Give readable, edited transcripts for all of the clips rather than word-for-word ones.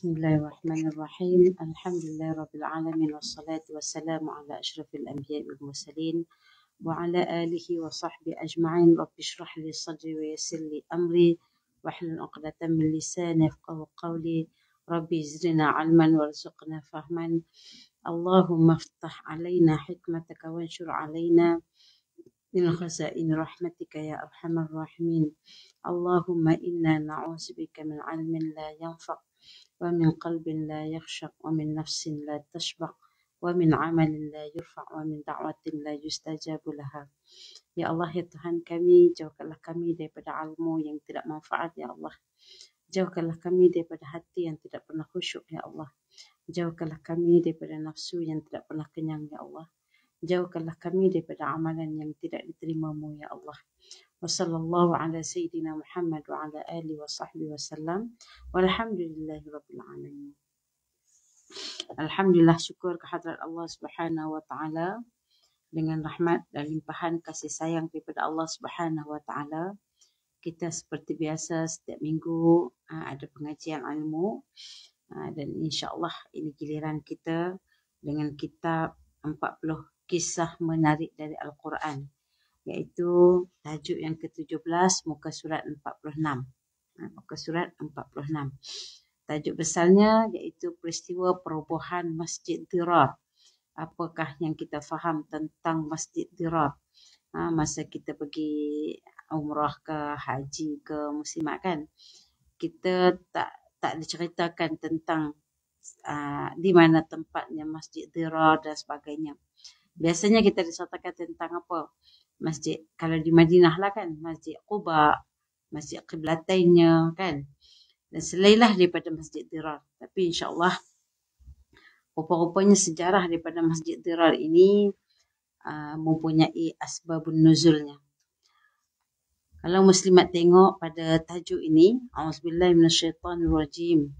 Bismillahirrahmanirrahim. Alhamdulillahirrabbilalamin. Wassalatu wassalamu ala ashrafil anbiya wal mursalin. Wa ala alihi wa sahbihi ajma'in. Rabbi shrah li sadri wa yassir li amri. Wahlul 'uqdatam min lisani yafqahu qawli. Rabbi zidna 'ilman warzuqna fahman. Allahumma iftah 'alaina hikmataka wanshur 'alaina min khazain rahmatika ya arhamar rahimin. Allahumma inna na'udzubika min 'ilmin la yanfa' ومن قلب لا يخشع ومن نفس لا تشبع ومن عمل لا يرفع ومن دعوة لا يستجاب لها. Ya Allah, ya Tuhan kami, jauhkanlah kami daripada ilmu yang tidak manfaat, ya Allah. Jauhkanlah kami daripada hati yang tidak pernah khusyuk, ya Allah. Jauhkanlah kami daripada nafsu yang tidak pernah kenyang, ya Allah. Jauhkanlah kami daripada amalan yang tidak diterima-Mu, ya Allah. Wassallallahu ala sayyidina Muhammad wa ala alihi wa sahbihi wasallam. Walhamdulillahi rabbil alamin. Alhamdulillah, syukur kehadrat Allah Subhanahu wa taala, dengan rahmat dan limpahan kasih sayang daripada Allah Subhanahu wa taala. Kita seperti biasa setiap minggu ada pengajian ilmu, dan insya-Allah ini giliran kita dengan kitab 40 kisah menarik dari Al-Quran, iaitu tajuk yang ke-17, muka surat 46. Muka surat 46. Tajuk besarnya iaitu peristiwa perobohan Masjid Dirar. Apakah yang kita faham tentang Masjid Dirar? Masa kita pergi umrah ke haji ke muslimat kan, kita tak diceritakan tentang di mana tempatnya Masjid Dirar dan sebagainya. Biasanya kita diceritakan tentang apa? Masjid, kalau di Madinah lah kan, Masjid Quba, Masjid Qiblatainnya kan, dan selainlah daripada Masjid Dirar. Tapi insya-Allah rupa-rupanya sejarah daripada Masjid Dirar ini mempunyai asbabun nuzulnya. Kalau muslimat tengok pada tajuk ini, auzubillahi minasyaitanirrajim.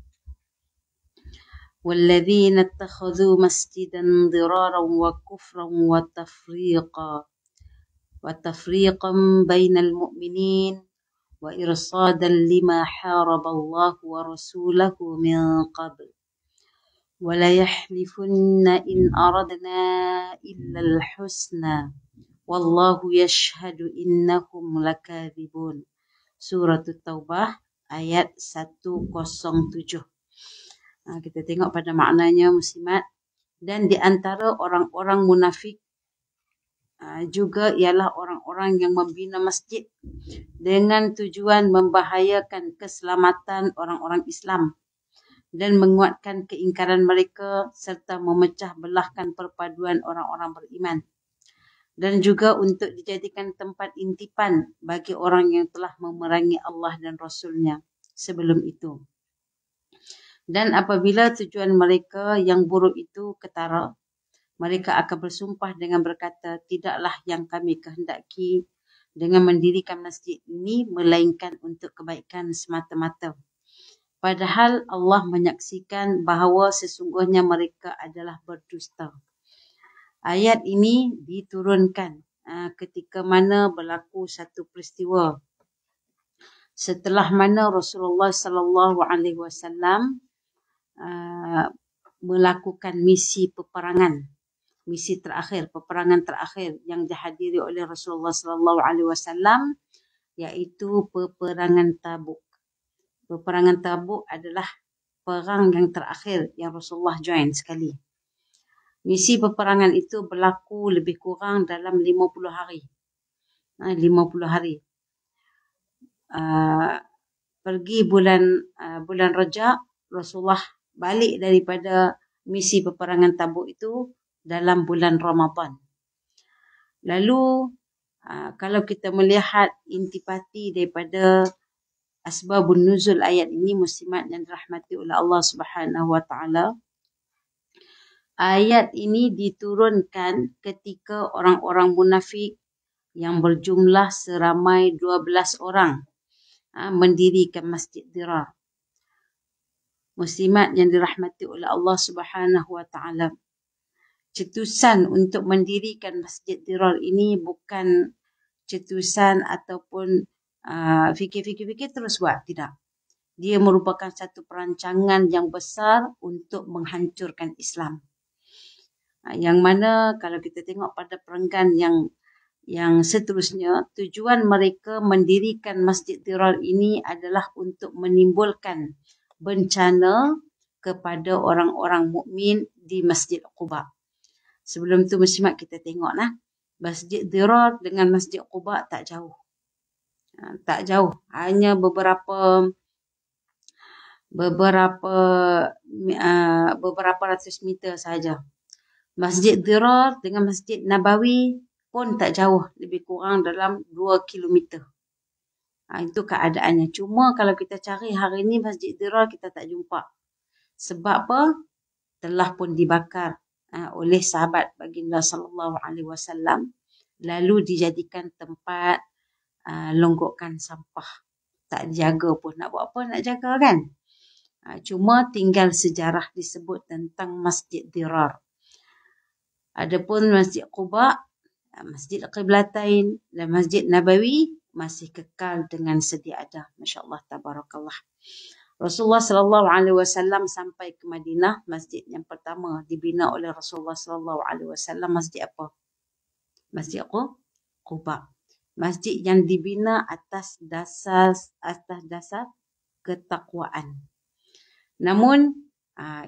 وَالَّذِينَ اتَّخَذُوا مَسْجِدًا ضِرَارًا وَكُفْرًا وَتَفْرِيقًا بَيْنَ الْمُؤْمِنِينَ وَإِرْصَادًا لِمَا حَارَبَ اللَّهُ وَرَسُولَهُ مِنْ قَبْلُ وَلَيَحْلِفُنَّ إِنْ أَرَدْنَا إِلَّا الْحُسْنَى وَاللَّهُ يَشْهَدُ إِنَّهُمْ لَكَاذِبُونَ. Surah At-Taubah ayat 107. Kita tengok pada maknanya muslimat. Dan di antara orang-orang munafik juga ialah orang-orang yang membina masjid dengan tujuan membahayakan keselamatan orang-orang Islam dan menguatkan keingkaran mereka serta memecah belahkan perpaduan orang-orang beriman, dan juga untuk dijadikan tempat intipan bagi orang yang telah memerangi Allah dan Rasulnya sebelum itu. Dan apabila tujuan mereka yang buruk itu ketara, mereka akan bersumpah dengan berkata, tidaklah yang kami kehendaki dengan mendirikan masjid ini melainkan untuk kebaikan semata-mata. Padahal Allah menyaksikan bahawa sesungguhnya mereka adalah berdusta. Ayat ini diturunkan ketika mana berlaku satu peristiwa setelah mana Rasulullah sallallahu alaihi wasallam melakukan misi peperangan, misi terakhir, peperangan terakhir yang dihadiri oleh Rasulullah sallallahu alaihi wasallam, iaitu peperangan Tabuk. Peperangan Tabuk adalah perang yang terakhir yang Rasulullah join sekali. Misi peperangan itu berlaku lebih kurang dalam 50 hari. 50 hari. Pergi bulan Rajab, Rasulullah balik daripada misi peperangan Tabuk itu dalam bulan Ramadan. Lalu kalau kita melihat intipati daripada asbabun nuzul ayat ini, muslimat yang dirahmati oleh Allah Subhanahu wa taala, ayat ini diturunkan ketika orang-orang munafik yang berjumlah seramai 12 orang mendirikan Masjid Dirar. Muslimat yang dirahmati oleh Allah Subhanahu wa taala, cetusan untuk mendirikan Masjid Dirar ini bukan cetusan ataupun fikir terus buat, tidak. Dia merupakan satu perancangan yang besar untuk menghancurkan Islam. Yang mana kalau kita tengok pada perenggan yang seterusnya, tujuan mereka mendirikan Masjid Dirar ini adalah untuk menimbulkan bencana kepada orang-orang mukmin di Masjid Quba. Sebelum tu muslimat kita tengoklah, Masjid Dirar dengan Masjid Quba tak jauh. Tak jauh, hanya beberapa ratus meter saja. Masjid Dirar dengan Masjid Nabawi pun tak jauh, lebih kurang dalam 2 kilometer. Itu keadaannya. Cuma kalau kita cari hari ini Masjid Dirar kita tak jumpa. Sebab apa? Telah pun dibakar oleh sahabat baginda sallallahu alaihi wasallam, lalu dijadikan tempat longgokan sampah. Tak dijaga pun. Nak buat apa nak jaga kan? Cuma tinggal sejarah disebut tentang Masjid Dirar. Adapun Masjid Quba, Masjid Qiblatain dan Masjid Nabawi masih kekal dengan sedia ada. Masya-Allah, tabarakallah. Rasulullah sallallahu alaihi wasallam sampai ke Madinah, masjid yang pertama dibina oleh Rasulullah sallallahu alaihi wasallam masjid apa? Masjid Quba. Masjid yang dibina atas dasar ketakwaan. Namun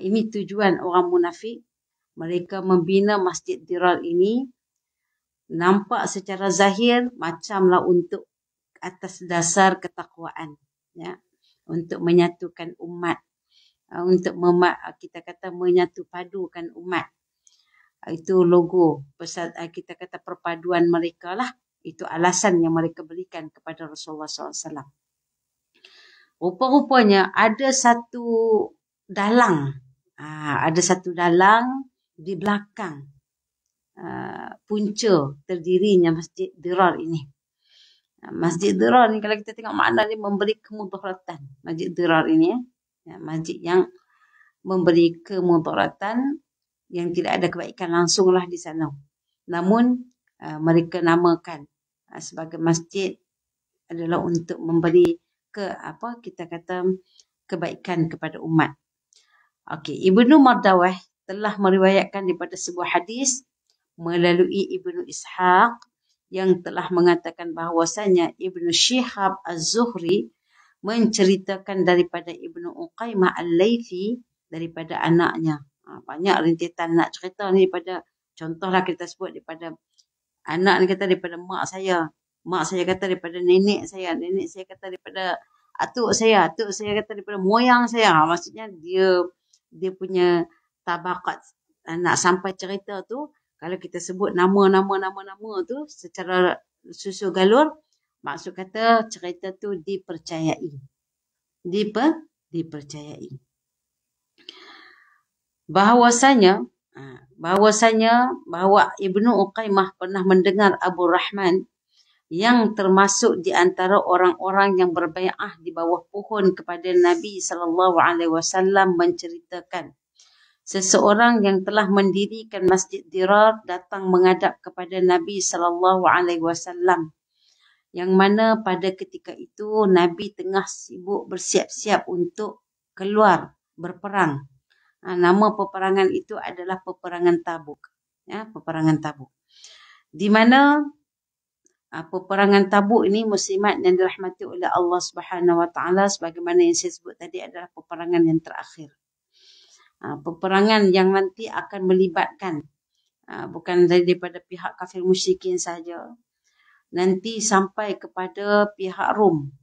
ini tujuan orang munafik. Mereka membina Masjid Dirar ini nampak secara zahir macamlah untuk atas dasar ketakwaan, ya, untuk menyatukan umat, untuk kita kata menyatu padukan umat. Itu logo, kita kata perpaduan mereka lah. Itu alasan yang mereka berikan kepada Rasulullah SAW. Rupa-rupanya ada satu dalang, di belakang punca terdirinya Masjid Dirar ini. Masjid Dirar ni kalau kita tengok makna dia memberi kemudaratan. Masjid Dirar ini masjid yang memberi kemudaratan, yang tidak ada kebaikan langsunglah di sana. Namun mereka namakan sebagai masjid adalah untuk memberi kita kata kebaikan kepada umat. Okey, Ibnu Mardawah telah meriwayatkan daripada sebuah hadis melalui Ibnu Ishaq yang telah mengatakan bahawasanya Ibnu Shihab Az-Zuhri menceritakan daripada Ibnu Uqaimah Al-Laythi daripada anaknya. Banyak rintitan nak cerita ni daripada, contohlah kita sebut daripada anak ni kata daripada mak saya kata daripada nenek saya kata daripada atuk saya kata daripada moyang saya. Maksudnya dia punya tabakat nak sampai cerita tu, kalau kita sebut nama tu secara susul galur, maksud kata cerita tu dipercayai. Bahawasanya bahawa Ibnu Uqaimah pernah mendengar Abu Rahman yang termasuk di antara orang-orang yang berbai'ah di bawah pohon kepada Nabi sallallahu alaihi wasallam menceritakan, seseorang yang telah mendirikan Masjid Dirar datang menghadap kepada Nabi sallallahu alaihi wasallam, yang mana pada ketika itu Nabi tengah sibuk bersiap-siap untuk keluar berperang. Nama peperangan itu adalah peperangan Tabuk. Peperangan Tabuk. Di mana peperangan Tabuk ini muslimat yang dirahmati oleh Allah Subhanahu Wa Taala, sebagaimana yang saya sebut tadi, adalah peperangan yang terakhir. Peperangan yang nanti akan melibatkan bukan daripada pihak kafir musyrikin saja, nanti sampai kepada pihak Rom,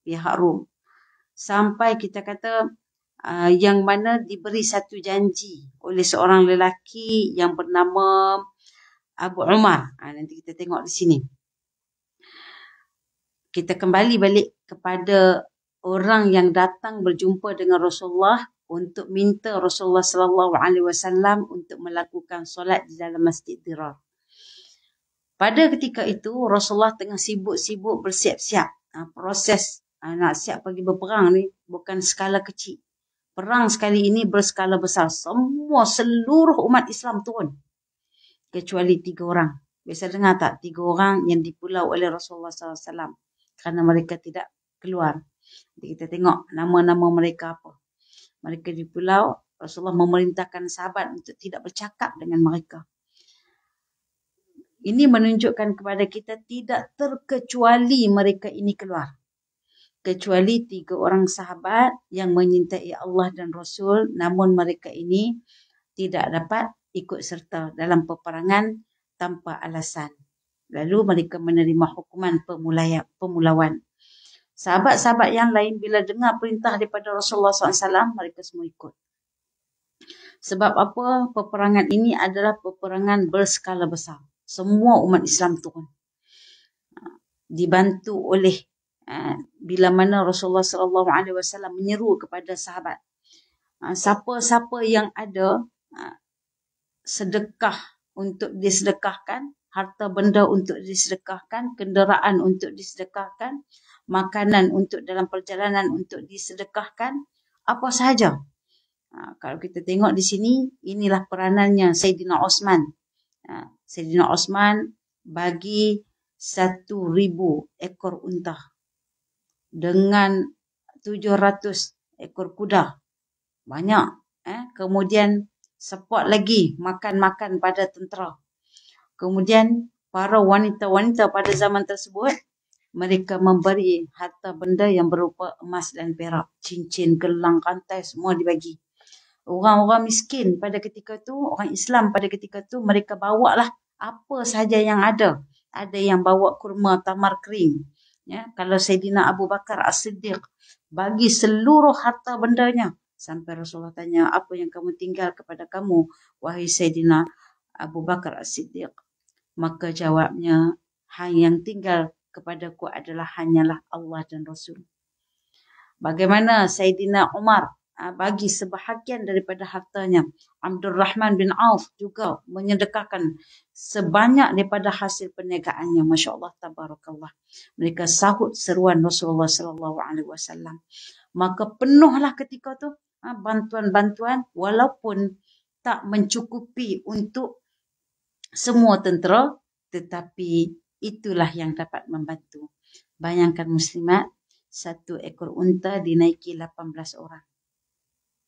pihak Rom, sampai kita kata yang mana diberi satu janji oleh seorang lelaki yang bernama Abu Umar. Nanti kita tengok di sini. Kita kembali balik kepada orang yang datang berjumpa dengan Rasulullah untuk minta Rasulullah sallallahu alaihi wasallam untuk melakukan solat di dalam Masjid Dirar. Pada ketika itu Rasulullah tengah sibuk-sibuk bersiap-siap. Proses nak siap pergi berperang ni bukan skala kecil. Perang sekali ini berskala besar. Seluruh umat Islam turun. Kecuali 3 orang. Biasa dengar tak? 3 orang yang dipulau oleh Rasulullah SAW. Kerana mereka tidak keluar. Jadi kita tengok nama-nama mereka apa. Mereka di pulau, Rasulullah memerintahkan sahabat untuk tidak bercakap dengan mereka. Ini menunjukkan kepada kita tidak terkecuali mereka ini keluar. Kecuali 3 orang sahabat yang menyintai Allah dan Rasul, namun mereka ini tidak dapat ikut serta dalam peperangan tanpa alasan. Lalu mereka menerima hukuman pemulauan. Sahabat-sahabat yang lain bila dengar perintah daripada Rasulullah SAW, mereka semua ikut. Sebab apa? Peperangan ini adalah peperangan berskala besar. Semua umat Islam turun. Dibantu oleh bila mana Rasulullah SAW menyeru kepada sahabat. Siapa-siapa yang ada sedekah untuk disedekahkan, harta benda untuk disedekahkan, kenderaan untuk disedekahkan, makanan untuk dalam perjalanan untuk disedekahkan, apa sahaja. Kalau kita tengok di sini, inilah peranannya Sayyidina Osman. Sayyidina Osman bagi 1,000 ekor unta dengan 700 ekor kuda. Banyak. Kemudian support lagi makan-makan pada tentera. Kemudian para wanita-wanita pada zaman tersebut, mereka memberi harta benda yang berupa emas dan perak, cincin, gelang, rantai, semua dibagi. Orang-orang miskin pada ketika tu, orang Islam pada ketika tu, mereka bawalah apa sahaja yang ada. Ada yang bawa kurma, tamar kering. Ya, kalau Sayyidina Abu Bakar As-Siddiq bagi seluruh harta bendanya. Sampai Rasulullah tanya, apa yang kamu tinggal kepada kamu, wahai Sayyidina Abu Bakar As-Siddiq? Maka jawabnya, yang tinggal kepadaku adalah hanyalah Allah dan Rasul. Bagaimana Sayyidina Umar bagi sebahagian daripada hartanya. Abdul Rahman bin Auf juga menyedekahkan sebanyak daripada hasil perniagaannya. Masya Allah, tabarakallah. Mereka sahut seruan Rasulullah SAW. Maka penuhlah ketika tu bantuan-bantuan walaupun tak mencukupi untuk semua tentera, tetapi itulah yang dapat membantu. Bayangkan muslimat, 1 ekor unta dinaiki 18 orang.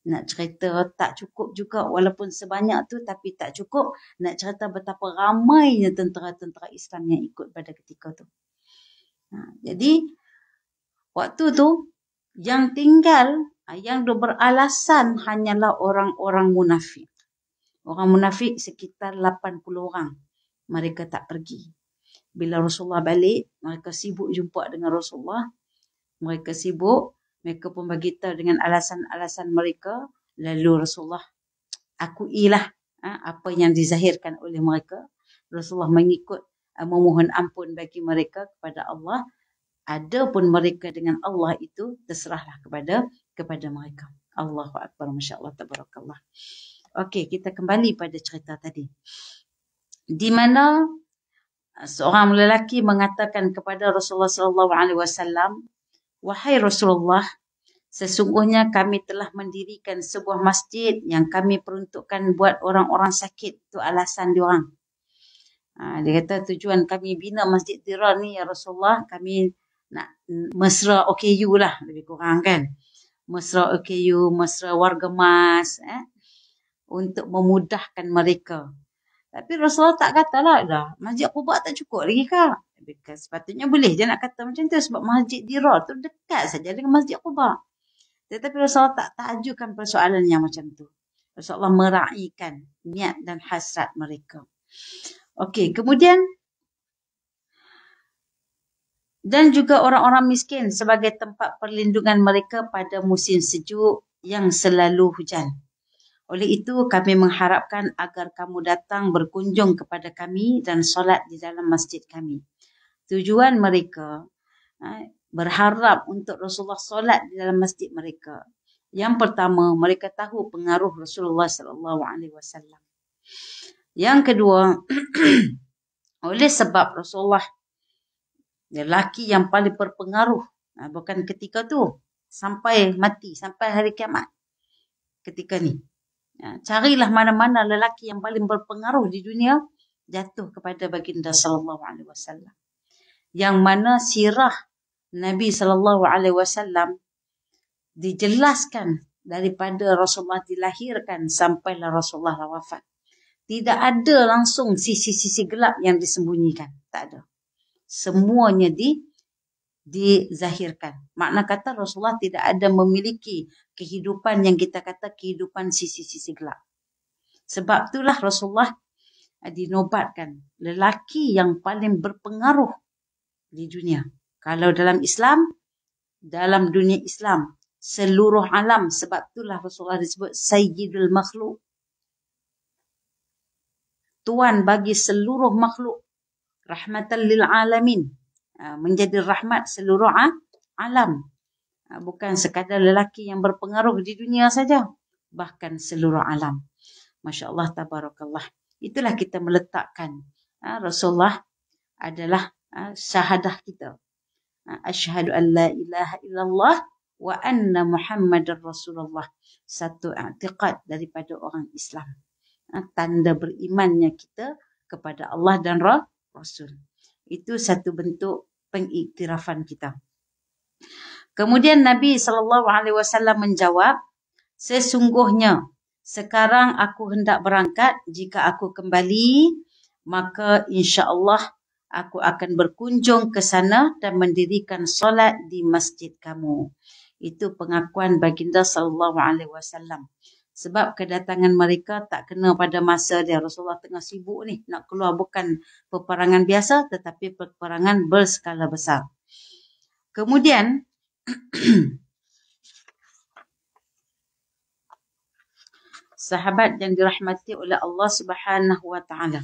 Nak cerita tak cukup juga walaupun sebanyak tu, tapi tak cukup. Nak cerita betapa ramainya tentera-tentera Islam yang ikut pada ketika tu. Jadi waktu tu yang tinggal, yang beralasan hanyalah orang-orang munafik. Orang munafik sekitar 80 orang. Mereka tak pergi. Bila Rasulullah balik, mereka sibuk jumpa dengan Rasulullah. Mereka sibuk. Mereka pun beritahu dengan alasan-alasan mereka. Lalu Rasulullah akuilah apa yang dizahirkan oleh mereka. Rasulullah mengikut, memohon ampun bagi mereka kepada Allah. Adapun mereka dengan Allah itu terserahlah kepada mereka. Allahu Akbar, Masya Allah, tabarakallah. Okey, kita kembali pada cerita tadi. Di mana seorang lelaki mengatakan kepada Rasulullah SAW, wahai Rasulullah, sesungguhnya kami telah mendirikan sebuah masjid yang kami peruntukkan buat orang-orang sakit. Itu alasan diorang. Dia kata tujuan kami bina Masjid Dirar ni ya Rasulullah, kami nak mesra OKU lah lebih kurang kan. Mesra OKU, mesra warga mas, untuk memudahkan mereka. Tapi Rasulullah tak katalah dah, Masjid Quba tak cukup lagi kak. Sepatutnya boleh je nak kata macam tu sebab Masjid Dirar tu dekat saja dengan Masjid Quba. Tetapi Rasulullah tak ajukan persoalan yang macam tu. Rasulullah meraihkan niat dan hasrat mereka. Okey, kemudian dan juga orang-orang miskin sebagai tempat perlindungan mereka pada musim sejuk yang selalu hujan. Oleh itu kami mengharapkan agar kamu datang berkunjung kepada kami dan solat di dalam masjid kami. Tujuan mereka berharap untuk Rasulullah solat di dalam masjid mereka. Yang pertama, mereka tahu pengaruh Rasulullah SAW. Yang kedua, oleh sebab Rasulullah lelaki yang paling berpengaruh, bukan ketika tu, sampai mati, sampai hari kiamat. Ketika ni, carilah mana-mana lelaki yang paling berpengaruh di dunia, jatuh kepada baginda SAW. Yang mana sirah Nabi SAW dijelaskan daripada Rasulullah dilahirkan sampailah Rasulullah wafat. Tidak ada langsung sisi-sisi gelap yang disembunyikan. Tak ada. Semuanya dizahirkan. Makna kata Rasulullah tidak ada memiliki kehidupan yang kita kata kehidupan sisi-sisi gelap. Sebab itulah Rasulullah dinobatkan lelaki yang paling berpengaruh di dunia. Kalau dalam Islam, dalam dunia Islam, seluruh alam. Sebab itulah Rasulullah disebut Sayyidul Makhluk. Tuan bagi seluruh makhluk. Rahmatan lil alamin. Menjadi rahmat seluruh alam. Bukan sekadar lelaki yang berpengaruh di dunia saja. Bahkan seluruh alam. Masya Allah, tabarakallah. Itulah kita meletakkan. Rasulullah adalah syahadah kita. Asyhadu an la ilaha illallah wa anna Muhammadar Rasulullah. Satu i'tiqad daripada orang Islam. Tanda berimannya kita kepada Allah dan Rasul. Itu satu bentuk pengiktirafan kita. Kemudian Nabi SAW menjawab, sesungguhnya sekarang aku hendak berangkat. Jika aku kembali, maka insya-Allah aku akan berkunjung ke sana dan mendirikan solat di masjid kamu. Itu pengakuan baginda SAW. Sebab kedatangan mereka tak kena pada masa dia. Rasulullah tengah sibuk ni. Nak keluar bukan peperangan biasa, tetapi peperangan berskala besar. Kemudian, sahabat yang dirahmati oleh Allah Subhanahu Wa Taala.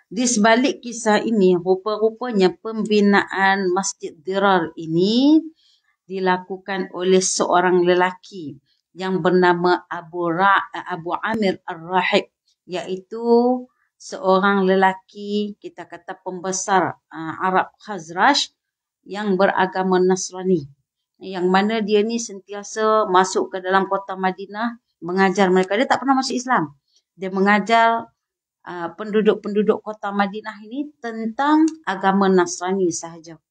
Di sebalik kisah ini, rupa-rupanya pembinaan Masjid Dirar ini dilakukan oleh seorang lelaki yang bernama Abu Amir Ar-Rahib, iaitu seorang lelaki, kita kata pembesar Arab Khazraj yang beragama Nasrani. Yang mana dia ni sentiasa masuk ke dalam kota Madinah, mengajar mereka. Dia tak pernah masuk Islam. Dia mengajar penduduk-penduduk kota Madinah ini tentang agama Nasrani sahaja.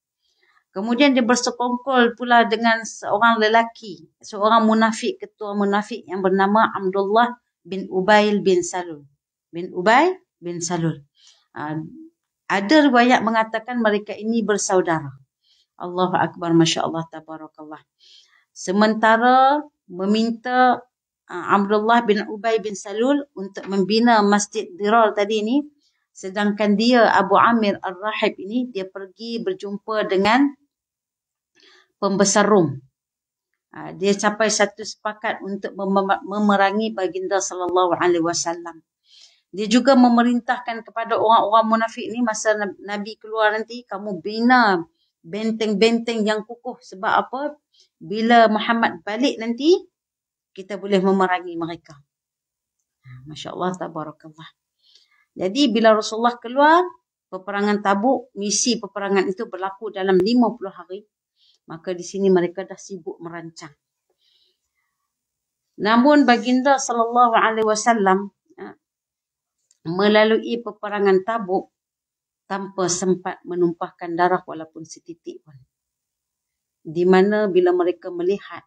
Kemudian dia bersekongkol pula dengan seorang lelaki, seorang munafik, ketua munafik yang bernama Abdullah bin Ubay bin Salul. Ada riwayat mengatakan mereka ini bersaudara. Allahu Akbar, Masya Allah, Tabarakallah. Sementara meminta Abdullah bin Ubay bin Salul untuk membina Masjid Dirar tadi ni, sedangkan dia, Abu Amir Ar-Rahib ini, dia pergi berjumpa dengan pembesar Rom. Dia capai satu sepakat untuk memerangi baginda sallallahu alaihi wasallam. Dia juga memerintahkan kepada orang-orang munafik ni masa Nabi keluar nanti, kamu bina benteng-benteng yang kukuh. Sebab apa? Bila Muhammad balik nanti, kita boleh memerangi mereka. Masya Allah, tabarakallah. Jadi bila Rasulullah keluar, peperangan Tabuk, misi peperangan itu berlaku dalam 50 hari. Maka di sini mereka dah sibuk merancang. Namun baginda sallallahu alaihi wasallam melalui peperangan Tabuk tanpa sempat menumpahkan darah walaupun setitik pun. Di mana bila mereka melihat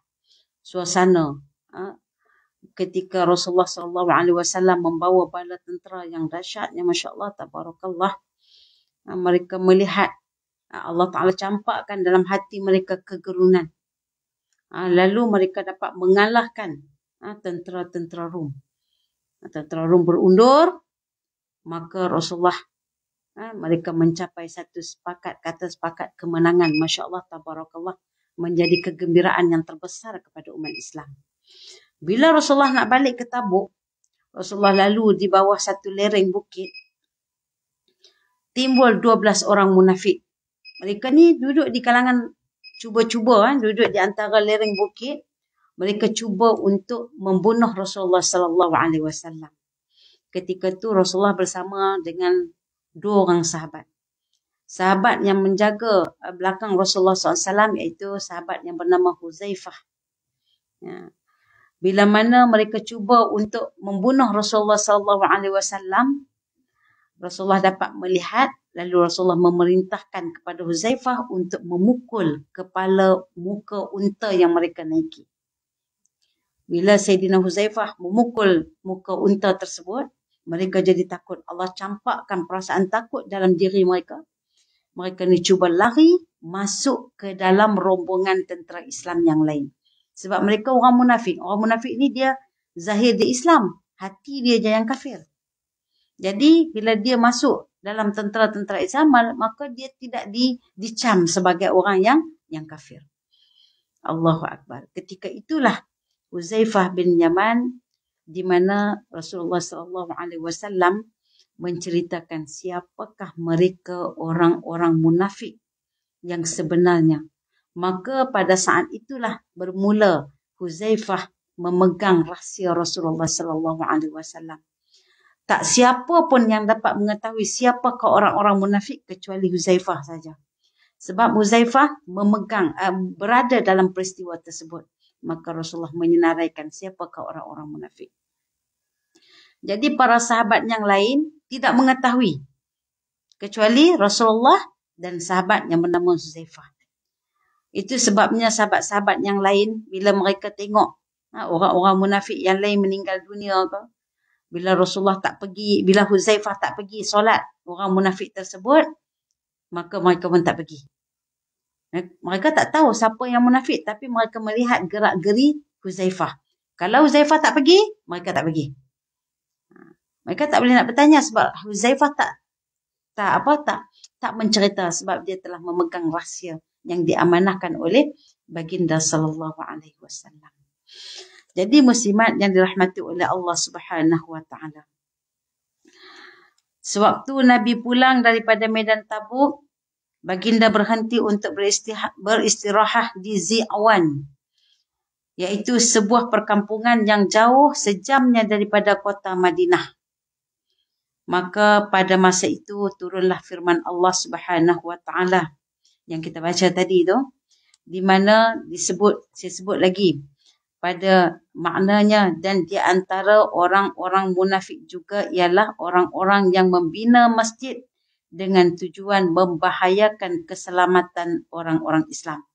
suasana ketika Rasulullah sallallahu alaihi wasallam membawa bala tentera yang dahsyatnya, masya-Allah, tabarakallah, mereka melihat Allah Ta'ala campakkan dalam hati mereka kegerunan. Lalu mereka dapat mengalahkan tentera-tentera Rom. Tentera Rom berundur, maka Rasulullah, mereka mencapai satu sepakat, kata sepakat kemenangan. Masya Allah, tabarakallah, menjadi kegembiraan yang terbesar kepada umat Islam. Bila Rasulullah nak balik ke Tabuk, Rasulullah lalu di bawah satu lereng bukit, timbul 12 orang munafik. Mereka ni duduk di kalangan, cuba-cuba duduk di antara lereng bukit. Mereka cuba untuk membunuh Rasulullah sallallahu alaihi wasallam. Ketika itu Rasulullah bersama dengan 2 orang sahabat. Sahabat yang menjaga belakang Rasulullah SAW, iaitu sahabat yang bernama Huzaifah. Bila mana mereka cuba untuk membunuh Rasulullah sallallahu alaihi wasallam, Rasulullah dapat melihat Lalu Rasulullah memerintahkan kepada Huzaifah untuk memukul kepala muka unta yang mereka naiki. Bila Sayyidina Huzaifah memukul muka unta tersebut, mereka jadi takut. Allah campakkan perasaan takut dalam diri mereka. Mereka ni cuba lari masuk ke dalam rombongan tentera Islam yang lain. Sebab mereka orang munafik. Orang munafik ni dia zahir dia Islam, hati dia je yang kafir. Jadi bila dia masuk dalam tentera-tentera Islam, maka dia tidak dicam sebagai orang yang kafir. Allahu Akbar. Ketika itulah Huzaifah bin Yaman, di mana Rasulullah SAW menceritakan siapakah mereka orang-orang munafik yang sebenarnya. Maka pada saat itulah bermula Huzaifah memegang rahsia Rasulullah SAW. Tak siapa pun yang dapat mengetahui siapakah orang-orang munafik kecuali Huzaifah saja. Sebab Huzaifah berada dalam peristiwa tersebut. Maka Rasulullah menyenaraikan siapakah orang-orang munafik. Jadi para sahabat yang lain tidak mengetahui. Kecuali Rasulullah dan sahabat yang bernama Huzaifah. Itu sebabnya sahabat-sahabat yang lain bila mereka tengok orang-orang munafik yang lain meninggal dunia ke, bila Rasulullah tak pergi, bila Huzaifah tak pergi solat orang munafik tersebut, maka mereka pun tak pergi. Mereka tak tahu siapa yang munafik, tapi mereka melihat gerak-geri Huzaifah. Kalau Huzaifah tak pergi, mereka tak pergi. Mereka tak boleh nak bertanya sebab Huzaifah tak mencerita sebab dia telah memegang rahsia yang diamanahkan oleh baginda sallallahu alaihi wasallam. Jadi muslimat yang dirahmati oleh Allah Subhanahu wa taala. Sewaktu Nabi pulang daripada medan Tabuk, baginda berhenti untuk beristirahat di Zi'awan, iaitu sebuah perkampungan yang jauh sejamnya daripada kota Madinah. Maka pada masa itu turunlah firman Allah Subhanahu wa taala yang kita baca tadi tu, di mana saya sebut lagi pada maknanya, dan di antara orang-orang munafik juga ialah orang-orang yang membina masjid dengan tujuan membahayakan keselamatan orang-orang Islam.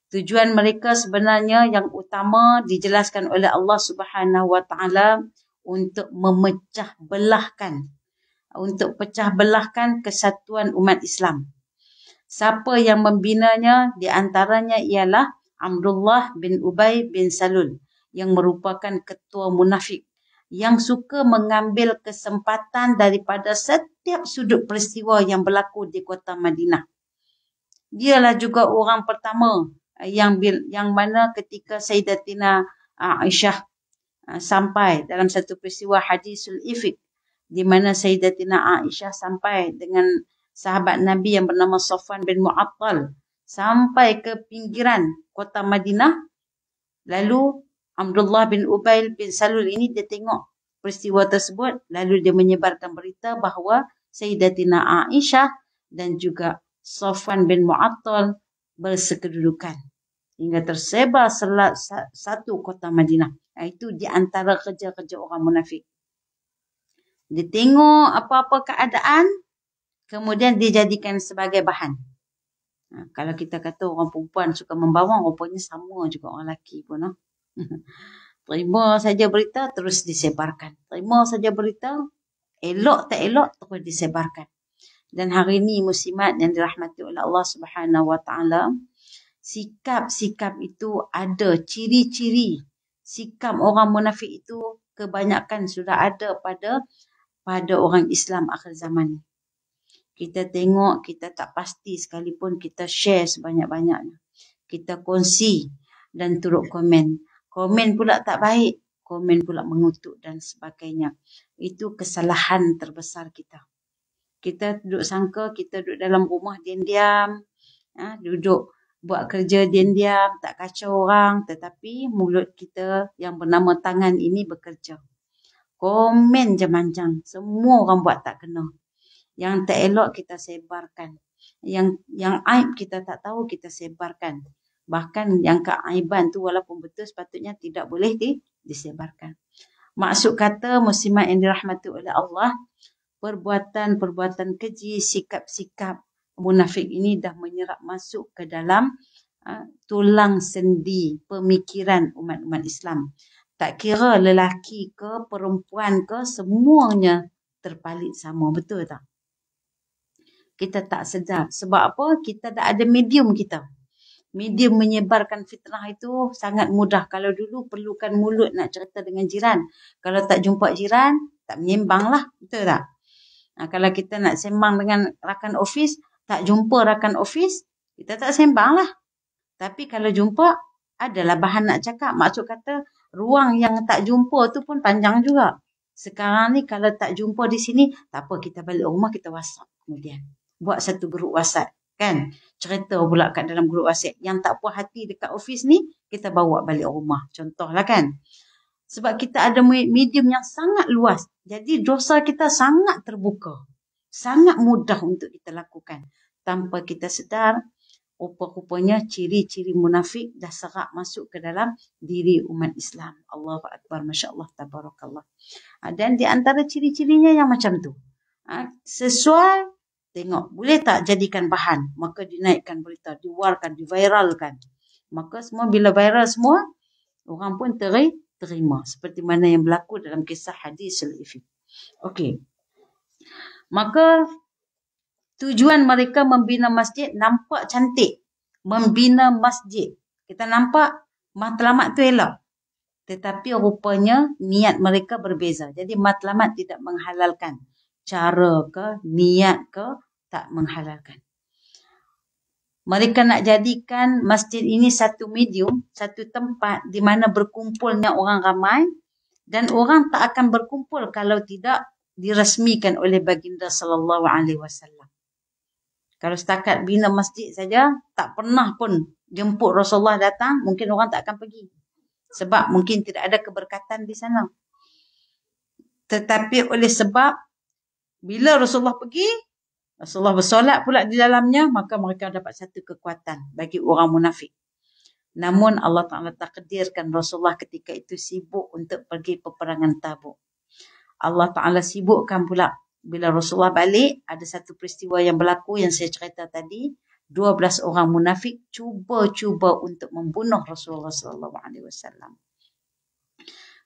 Tujuan mereka sebenarnya yang utama dijelaskan oleh Allah Subhanahu wa taala untuk memecah belahkan, untuk pecah belahkan kesatuan umat Islam. Siapa yang membinanya? Di antaranya ialah Abdullah bin Ubay bin Salul yang merupakan ketua munafik yang suka mengambil kesempatan daripada setiap sudut peristiwa yang berlaku di kota Madinah. Dialah juga orang pertama yang mana ketika Sayyidatina Aisyah sampai dalam satu peristiwa hadisul ifk, di mana Sayyidatina Aisyah sampai dengan sahabat Nabi yang bernama Safwan bin Mu'attal sampai ke pinggiran kota Madinah. Lalu Abdullah bin Ubay bin Salul ini dia tengok peristiwa tersebut, lalu dia menyebarkan berita bahawa Sayyidatina Aisyah dan juga Safwan bin Mu'attal bersekedudukan hingga tersebar satu kota Madinah. Itu di antara kerja-kerja orang munafik. Dia tengok apa-apa keadaan, kemudian dijadikan sebagai bahan. Kalau kita kata orang perempuan suka membawang, rupanya sama juga orang lelaki pun. Terima saja berita, terus disebarkan. Terima saja berita, elok tak elok, terus disebarkan. Dan hari ini muslimat yang dirahmati oleh Allah Subhanahu wa taala, sikap-sikap itu ada ciri-ciri. Sikap orang munafik itu kebanyakan sudah ada pada orang Islam akhir zaman. Kita tengok, kita tak pasti sekalipun kita share sebanyak-banyaknya. Kita kongsi dan turut komen. Komen pula tak baik, komen pula mengutuk dan sebagainya. Itu kesalahan terbesar kita. Kita duduk sangka kita duduk dalam rumah diam-diam, duduk buat kerja diam-diam, tak kacau orang, tetapi mulut kita yang bernama tangan ini bekerja. Komen je mancang, semua orang buat tak kena. Yang tak elok kita sebarkan. Yang aib kita tak tahu kita sebarkan. Bahkan yang keaiban tu walaupun betul sepatutnya tidak boleh disebarkan. Maksud kata muslimat yang dirahmati oleh Allah, perbuatan-perbuatan keji, sikap-sikap munafik ini dah menyerap masuk ke dalam tulang sendi pemikiran umat-umat Islam. Tak kira lelaki ke perempuan ke, semuanya terpalit sama. Betul tak? Kita tak sedar. Sebab apa? Kita dah ada medium kita. Medium menyebarkan fitnah itu sangat mudah. Kalau dulu perlukan mulut nak cerita dengan jiran. Kalau tak jumpa jiran, tak menyembang lah. Betul tak? Kalau kita nak sembang dengan rakan ofis, tak jumpa rakan ofis, kita tak sembang lah. Tapi kalau jumpa, adalah bahan nak cakap. Maksud kata, ruang yang tak jumpa tu pun panjang juga. Sekarang ni kalau tak jumpa di sini, tak apa, kita balik rumah, kita WhatsApp kemudian. Buat satu grup WhatsApp, kan? Cerita pula kat dalam grup WhatsApp. Yang tak puas hati dekat ofis ni, kita bawa balik rumah. Contohlah kan? Sebab kita ada medium yang sangat luas. Jadi dosa kita sangat terbuka. Sangat mudah untuk kita lakukan. Tanpa kita sedar, rupa-rupanya ciri-ciri munafik dah serap masuk ke dalam diri umat Islam. Allahu Akbar, Masya Allah, Tabarakallah. Dan di antara ciri-cirinya yang macam tu. Sesuai, tengok, boleh tak jadikan bahan? Maka dinaikkan berita, diwarkan, diviralkan. Maka semua bila viral semua, orang pun terima. Seperti mana yang berlaku dalam kisah hadis al-ifk. Okey. Maka tujuan mereka membina masjid nampak cantik. Membina masjid. Kita nampak matlamat tu elok. Tetapi rupanya niat mereka berbeza. Jadi matlamat tidak menghalalkan. Cara ke, niat ke, tak menghalalkan. Mereka nak jadikan masjid ini satu medium, satu tempat di mana berkumpulnya orang ramai. Dan orang tak akan berkumpul kalau tidak dirasmikan oleh baginda sallallahu alaihi wasallam. Kalau setakat bina masjid saja, tak pernah pun jemput Rasulullah datang, mungkin orang tak akan pergi. Sebab mungkin tidak ada keberkatan di sana. Tetapi oleh sebab, bila Rasulullah pergi, Rasulullah bersolat pula di dalamnya, maka mereka dapat satu kekuatan bagi orang munafik. Namun Allah Ta'ala takdirkan Rasulullah ketika itu sibuk untuk pergi peperangan Tabuk. Allah Ta'ala sibukkan pula. Bila Rasulullah balik, ada satu peristiwa yang berlaku yang saya cerita tadi. 12 orang munafik cuba untuk membunuh Rasulullah SAW.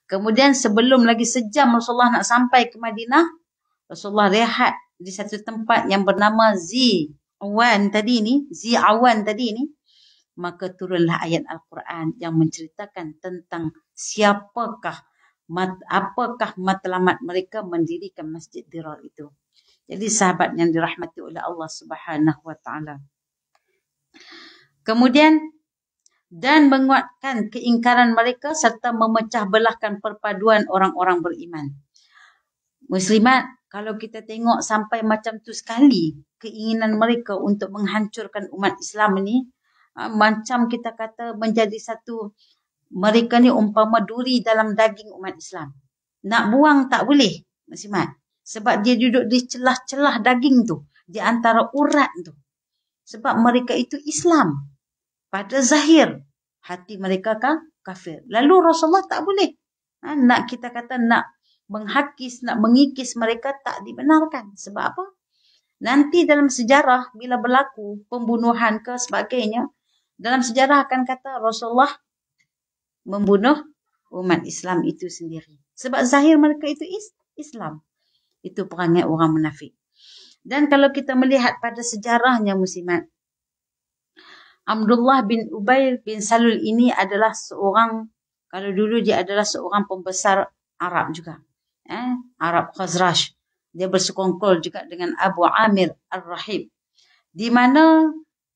Kemudian sebelum lagi sejam Rasulullah nak sampai ke Madinah, Rasulullah rehat di satu tempat yang bernama Zi'awan tadi ni. Maka turunlah ayat Al-Quran yang menceritakan tentang apakah matlamat mereka mendirikan Masjid Dirar itu. Jadi sahabat yang dirahmati oleh Allah Subhanahu wa taala. Kemudian dan menguatkan keingkaran mereka serta memecah belahkan perpaduan orang-orang beriman. Muslimat, kalau kita tengok sampai macam tu sekali keinginan mereka untuk menghancurkan umat Islam ni, macam kita kata menjadi satu, mereka ni umpama duri dalam daging umat Islam. Nak buang tak boleh, Muslimat. Sebab dia duduk di celah-celah daging tu, di antara urat tu. Sebab mereka itu Islam. Pada zahir, hati mereka kafir. Lalu Rasulullah tak boleh. Nak kita kata nak menghakis, nak mengikis mereka tak dibenarkan. Sebab apa? Nanti dalam sejarah, bila berlaku pembunuhan ke sebagainya, dalam sejarah akan kata Rasulullah membunuh umat Islam itu sendiri. Sebab zahir mereka itu Islam. Itu perangai orang munafik. Dan kalau kita melihat pada sejarahnya muslimat, Abdullah bin Ubay bin Salul ini adalah seorang, kalau dulu dia adalah seorang pembesar Arab juga. Arab Khazraj. Dia bersekongkol juga dengan Abu Amir Ar-Rahib. Di mana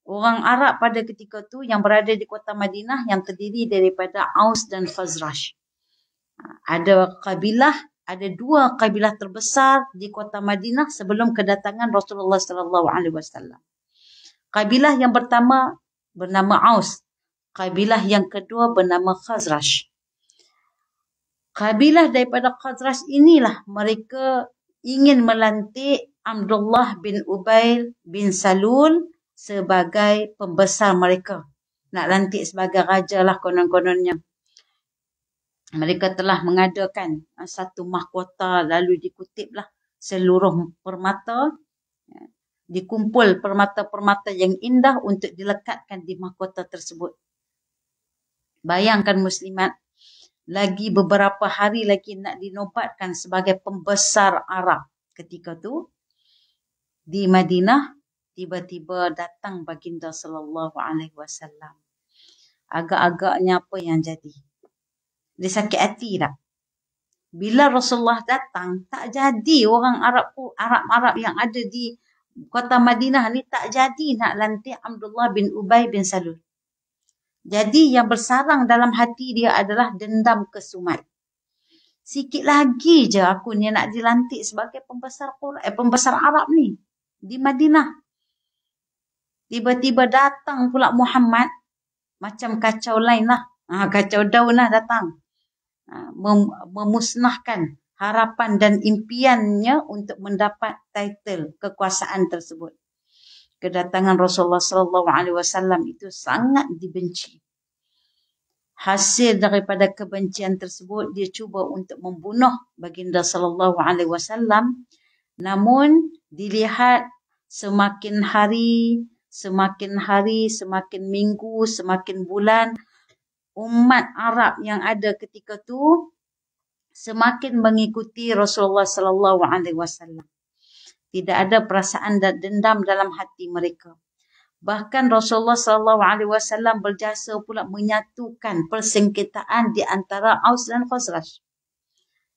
orang Arab pada ketika itu yang berada di kota Madinah yang terdiri daripada Aus dan Khazraj. Ada dua kabilah terbesar di kota Madinah sebelum kedatangan Rasulullah sallallahu alaihi wasallam. Kabilah yang pertama bernama Aus. Kabilah yang kedua bernama Khazraj. Kabilah daripada Khazraj inilah mereka ingin melantik Abdullah bin Ubay bin Salul sebagai pembesar mereka. Nak lantik sebagai raja lah konon-kononnya. Mereka telah mengadakan satu mahkota, lalu dikutiplah seluruh permata, dikumpul permata-permata yang indah untuk dilekatkan di mahkota tersebut. Bayangkan muslimat, lagi beberapa hari lagi nak dinobatkan sebagai pembesar Arab. Ketika tu di Madinah tiba-tiba datang baginda sallallahu alaihi wasallam. Agak-agaknya apa yang jadi? Dia sakit hati tak? Bila Rasulullah datang, tak jadi orang Arab yang ada di kota Madinah ni tak jadi nak lantik Abdullah bin Ubay bin Salul. Jadi yang bersarang dalam hati dia adalah dendam kesumat. Sikit lagi je aku ni nak dilantik sebagai pembesar Arab ni di Madinah. Tiba-tiba datang pula Muhammad, macam kacau lain lah. Kacau daun lah datang. Memusnahkan harapan dan impiannya untuk mendapat title kekuasaan tersebut. Kedatangan Rasulullah sallallahu alaihi wasallam itu sangat dibenci. Hasil daripada kebencian tersebut, dia cuba untuk membunuh baginda sallallahu alaihi wasallam. Namun dilihat semakin hari, semakin minggu, semakin bulan, umat Arab yang ada ketika tu semakin mengikuti Rasulullah sallallahu alaihi wasallam. Tidak ada perasaan dan dendam dalam hati mereka. Bahkan Rasulullah sallallahu alaihi wasallam berjasa pula menyatukan persengketaan di antara Aus dan Khazraj.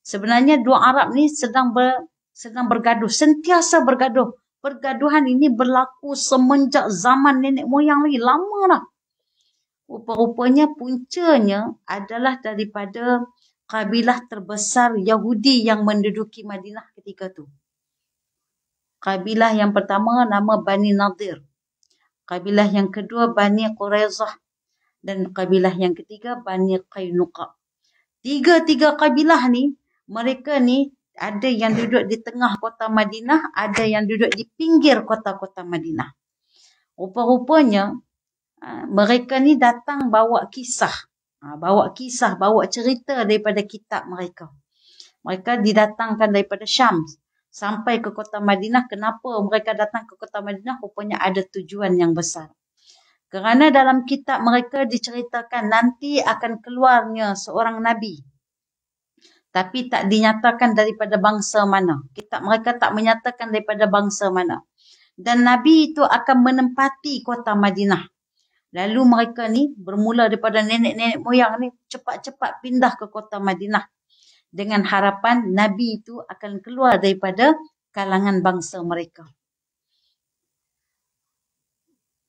Sebenarnya dua Arab ni sedang bergaduh, sentiasa bergaduh. Pergaduhan ini berlaku semenjak zaman nenek moyang lagi, lama dah. Rupa-rupanya puncanya adalah daripada kabilah terbesar Yahudi yang menduduki Madinah ketika tu. Kabilah yang pertama nama Bani Nadir. Kabilah yang kedua Bani Quraizah. Dan kabilah yang ketiga Bani Qainuqa. Tiga-tiga kabilah ni, mereka ni ada yang duduk di tengah kota Madinah, ada yang duduk di pinggir kota-kota Madinah. Rupa-rupanya mereka ni datang bawa kisah, bawa cerita daripada kitab mereka. Mereka didatangkan daripada Syam sampai ke kota Madinah. Kenapa mereka datang ke kota Madinah? Rupanya ada tujuan yang besar. Kerana dalam kitab mereka diceritakan nanti akan keluarnya seorang Nabi. Tapi tak dinyatakan daripada bangsa mana. Kitab mereka tak menyatakan daripada bangsa mana. Dan Nabi itu akan menempati kota Madinah. Lalu mereka ni bermula daripada nenek-nenek moyang ni cepat-cepat pindah ke kota Madinah. Dengan harapan Nabi itu akan keluar daripada kalangan bangsa mereka.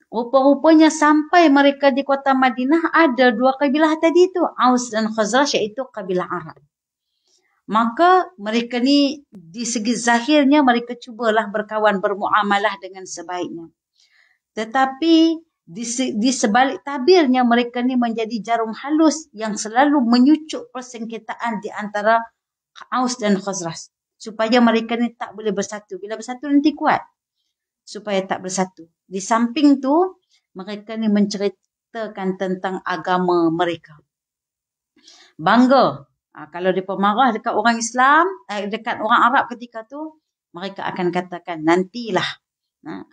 Rupa-rupanya sampai mereka di kota Madinah ada dua kabilah tadi itu, Aus dan Khazraj, iaitu kabilah Arab. Maka mereka ni di segi zahirnya mereka cubalah berkawan, bermuamalah dengan sebaiknya. Tetapi di sebalik tabirnya mereka ni menjadi jarum halus yang selalu menyucuk persengketaan di antara Aus dan Khazraj. Supaya mereka ni tak boleh bersatu. Bila bersatu nanti kuat. Supaya tak bersatu. Di samping tu, mereka ni menceritakan tentang agama mereka. Bangga. Kalau mereka marah dekat orang Islam, dekat orang Arab ketika tu, mereka akan katakan, nantilah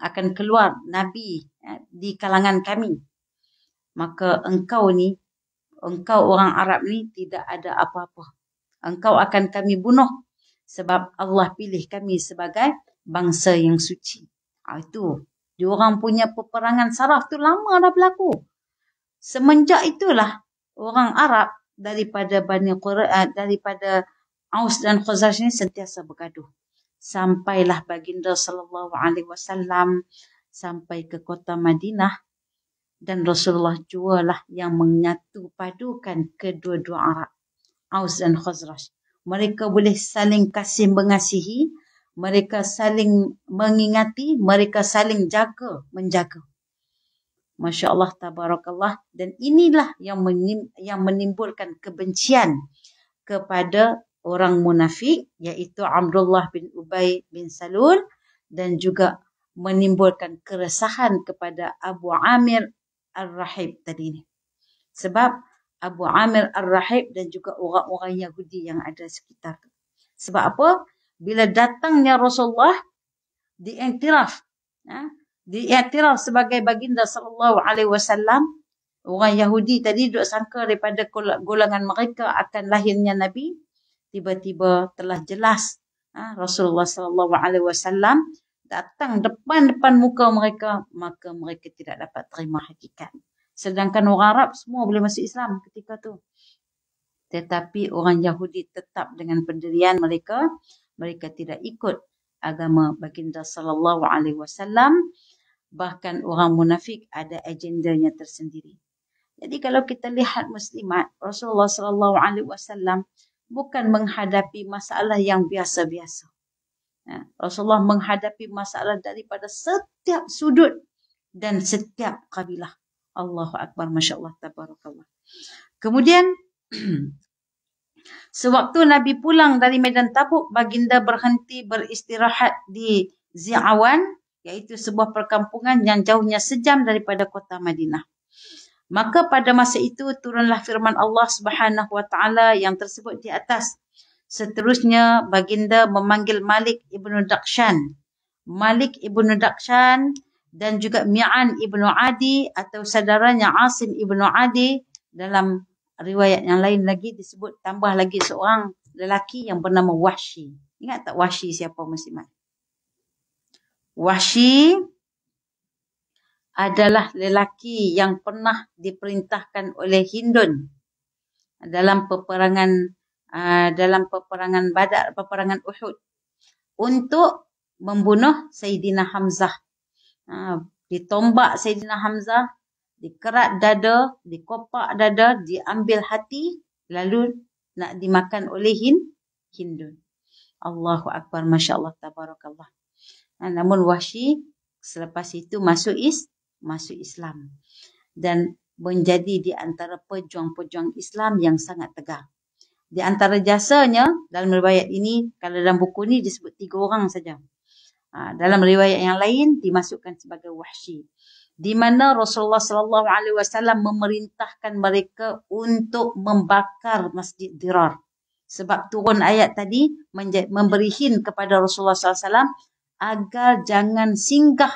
akan keluar Nabi di kalangan kami. Maka engkau orang Arab ni tidak ada apa-apa. Engkau akan kami bunuh sebab Allah pilih kami sebagai bangsa yang suci. Itu. Diorang punya peperangan saraf tu lama dah berlaku. Semenjak itulah orang Arab daripada Aus dan Khazraj ni sentiasa bergaduh. Sampailah baginda sallallahu alaihi wasallam sampai ke kota Madinah dan Rasulullah jualah yang menyatu padukan kedua-dua Arab, Aus dan Khazraj. Mereka boleh saling kasih mengasihi, mereka saling mengingati, mereka saling menjaga. Masya Allah, tabarakallah. Dan inilah yang menimbulkan kebencian kepada orang munafik, iaitu Abdullah bin Ubay bin Salul, dan juga menimbulkan keresahan kepada Abu Amir Ar-Rahib tadi ni. Sebab Abu Amir Ar-Rahib dan juga orang-orang Yahudi yang ada sekitar tu. Sebab apa? bila datangnya Rasulullah diiktiraf, diiktiraf sebagai baginda sallallahu alaihi wasallam. Orang Yahudi tadi duk sangka daripada golongan mereka akan lahirnya Nabi, tiba-tiba telah jelas Rasulullah sallallahu alaihi wasallam datang depan muka mereka, maka mereka tidak dapat terima hakikat. Sedangkan orang Arab semua boleh masuk Islam ketika tu. Tetapi orang Yahudi tetap dengan pendirian mereka, mereka tidak ikut agama baginda sallallahu alaihi wasallam. Bahkan orang munafik ada agendanya tersendiri. Jadi kalau kita lihat muslimat, Rasulullah sallallahu alaihi wasallam bukan menghadapi masalah yang biasa-biasa. Rasulullah menghadapi masalah daripada setiap sudut dan setiap kabilah. Allahu Akbar, Masya Allah, Tabarakallah. Kemudian, sewaktu Nabi pulang dari medan Tabuk, baginda berhenti beristirahat di Zi'awan, iaitu sebuah perkampungan yang jauhnya sejam daripada kota Madinah. Maka pada masa itu turunlah firman Allah Subhanahu wa taala yang tersebut di atas. Seterusnya baginda memanggil Malik ibnu Dakshan. Malik ibnu Dakshan dan juga Mi'an ibnu Adi atau saudaranya Asim ibnu Adi. Dalam riwayat yang lain lagi disebut tambah lagi seorang lelaki yang bernama Wahsy. Ingat tak Wahsy siapa muslimat? Wahsy adalah lelaki yang pernah diperintahkan oleh Hindun dalam peperangan Badar, peperangan Uhud, untuk membunuh Sayyidina Hamzah. Ditombak Sayyidina Hamzah, dikerat dada, dikopak dada, diambil hati, lalu nak dimakan oleh Hindun. Allahu Akbar, Masya Allah, Tabarakallah. Namun Wahsy selepas itu masuk Islam dan menjadi di antara pejuang-pejuang Islam yang sangat tegar. Di antara jasanya dalam riwayat ini, kalau dalam buku ni disebut 3 orang saja. Dalam riwayat yang lain dimasukkan sebagai Wahsy, di mana Rasulullah sallallahu alaihi wasallam memerintahkan mereka untuk membakar Masjid Dirar. Sebab turun ayat tadi memberi hint kepada Rasulullah sallallahu alaihi wasallam agar jangan singgah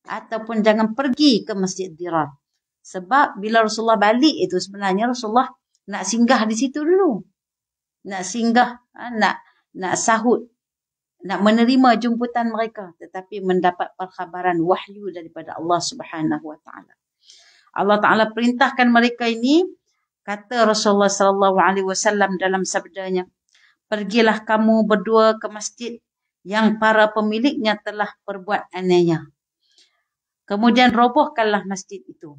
ataupun jangan pergi ke Masjid Dirar. Sebab bila Rasulullah balik itu sebenarnya Rasulullah nak singgah di situ dulu. Nak singgah, nak sahut, nak menerima jemputan mereka, tetapi mendapat perkhabaran wahyu daripada Allah Subhanahu wa taala. Allah Taala perintahkan mereka ini, kata Rasulullah sallallahu alaihi wasallam dalam sabdanya, "Pergilah kamu berdua ke masjid yang para pemiliknya telah berbuat aniaya. Kemudian robohkanlah masjid itu."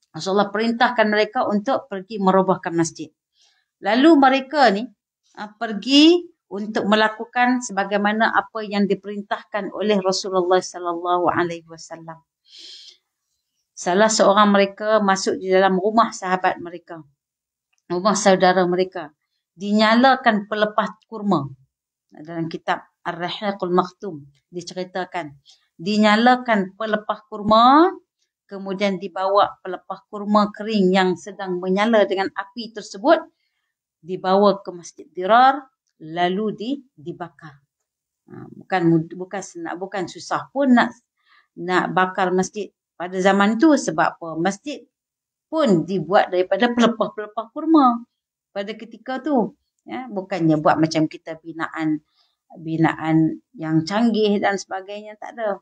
Rasulullah perintahkan mereka untuk pergi merobohkan masjid. Lalu mereka ni pergi untuk melakukan sebagaimana apa yang diperintahkan oleh Rasulullah sallallahu alaihi wasallam. Salah seorang mereka masuk di dalam rumah sahabat mereka, rumah saudara mereka. Dinyalakan pelepah kurma. Dalam kitab Ar-Rahiqul Maktum diceritakan. Dinyalakan pelepah kurma, kemudian dibawa pelepah kurma kering yang sedang menyala dengan api tersebut, dibawa ke Masjid Dirar, lalu dibakar. Bukan susah pun nak bakar masjid pada zaman tu, sebab apa? Masjid pun dibuat daripada pelepah-pelepah kurma pada ketika tu. Bukannya buat macam kita binaan yang canggih dan sebagainya, tak ada.